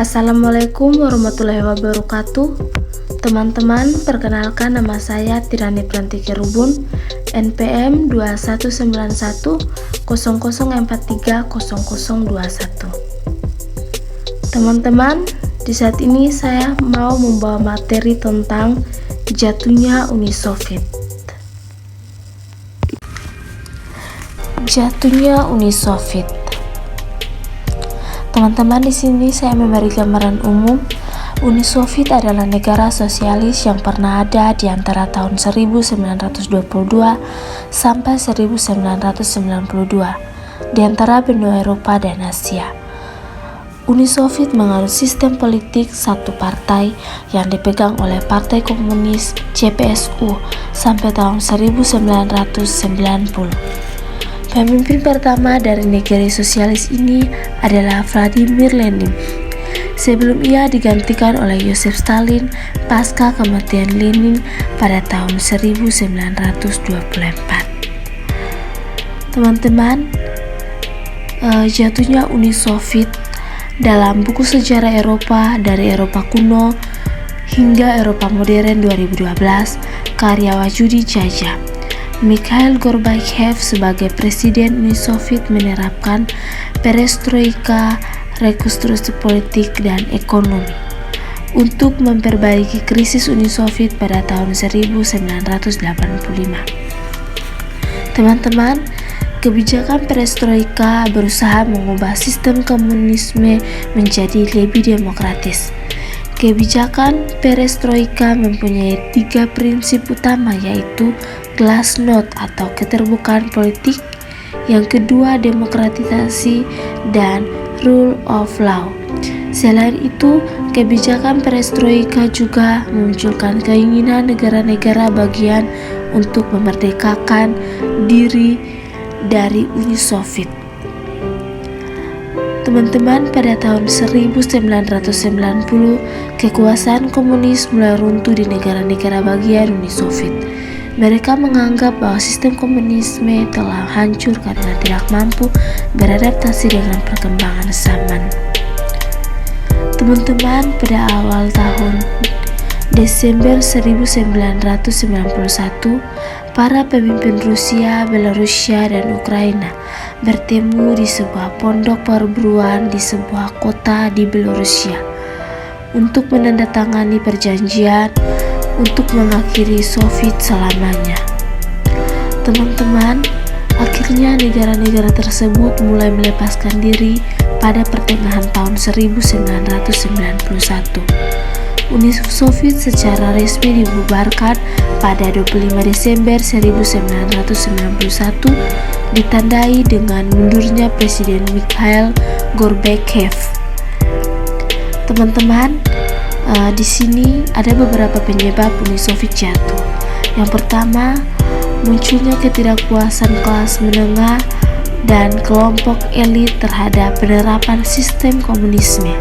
Assalamualaikum warahmatullahi wabarakatuh. Teman-teman, perkenalkan nama saya Tirani Prantiki Rubun, NPM 219100430021. Teman-teman, di saat ini saya mau membawa materi tentang jatuhnya Uni Soviet. Jatuhnya Uni Soviet. Teman-teman, di sini saya memberi gambaran umum. Uni Soviet adalah negara sosialis yang pernah ada di antara tahun 1922 sampai 1992 di antara benua Eropa dan Asia. Uni Soviet menganut sistem politik satu partai yang dipegang oleh Partai Komunis CPSU sampai tahun 1990. Pemimpin pertama dari negara sosialis ini adalah Vladimir Lenin. Sebelum ia digantikan oleh Joseph Stalin pasca kematian Lenin pada tahun 1924. Teman-teman, jatuhnya Uni Soviet dalam buku sejarah Eropa dari Eropa kuno hingga Eropa modern 2012 karya Wajudi Jaja. Mikhail Gorbachev sebagai Presiden Uni Soviet menerapkan perestroika, rekonstruksi politik dan ekonomi untuk memperbaiki krisis Uni Soviet pada tahun 1985. Teman-teman, kebijakan perestroika berusaha mengubah sistem komunisme menjadi lebih demokratis. Kebijakan perestroika mempunyai 3 prinsip utama, yaitu glasnost atau keterbukaan politik, yang kedua demokratisasi, dan rule of law. Selain itu, kebijakan perestroika juga memunculkan keinginan negara-negara bagian untuk memerdekakan diri dari Uni Soviet. Teman-teman, pada tahun 1990, kekuasaan komunis mulai runtuh di negara-negara bagian Uni Soviet. Mereka menganggap bahwa sistem komunisme telah hancur karena tidak mampu beradaptasi dengan perkembangan zaman. Teman-teman, pada awal tahun Desember 1991, para pemimpin Rusia, Belarusia, dan Ukraina bertemu di sebuah pondok perburuan di sebuah kota di Belarusia untuk menandatangani perjanjian untuk mengakhiri Soviet selamanya. Teman-teman, akhirnya negara-negara tersebut mulai melepaskan diri pada pertengahan tahun 1991. Uni Soviet secara resmi dibubarkan pada 25 Desember 1991, ditandai dengan mundurnya Presiden Mikhail Gorbachev. Teman-teman, di sini ada beberapa penyebab Uni Soviet jatuh. Yang pertama, munculnya ketidakpuasan kelas menengah dan kelompok elit terhadap penerapan sistem komunisme.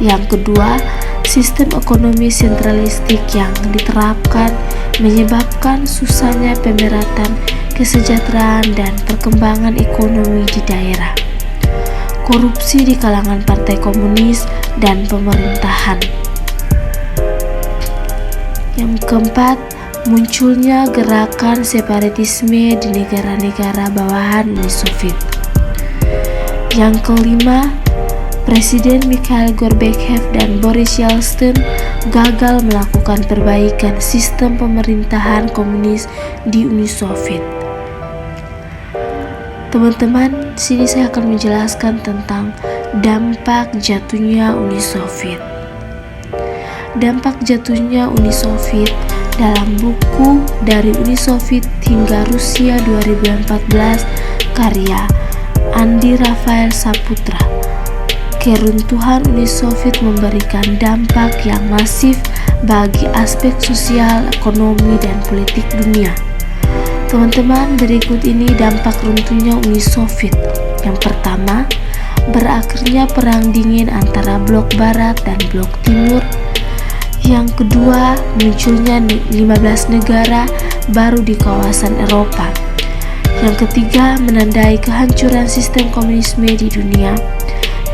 Yang kedua, sistem ekonomi sentralistik yang diterapkan menyebabkan susahnya pemerataan kesejahteraan dan perkembangan ekonomi di daerah. Korupsi di kalangan partai komunis dan pemerintahan. Yang keempat, munculnya gerakan separatisme di negara-negara bawahan Uni Soviet. Yang kelima, Presiden Mikhail Gorbachev dan Boris Yeltsin gagal melakukan perbaikan sistem pemerintahan komunis di Uni Soviet. Teman-teman, sini saya akan menjelaskan tentang dampak jatuhnya Uni Soviet. Dampak jatuhnya Uni Soviet dalam buku Dari Uni Soviet hingga Rusia 2014 karya Andi Rafael Saputra. Keruntuhan Uni Soviet memberikan dampak yang masif bagi aspek sosial, ekonomi, dan politik dunia. Teman-teman, berikut ini dampak runtuhnya Uni Soviet. Yang pertama, berakhirnya Perang Dingin antara Blok Barat dan Blok Timur. Yang kedua, munculnya 15 negara baru di kawasan Eropa. Yang ketiga, menandai kehancuran sistem komunisme di dunia.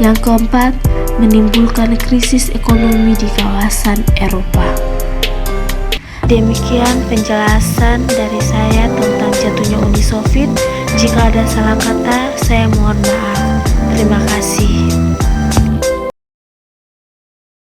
Yang keempat, menimbulkan krisis ekonomi di kawasan Eropa. Demikian penjelasan dari saya tentang jatuhnya Uni Soviet. Jika ada salah kata, saya mohon maaf.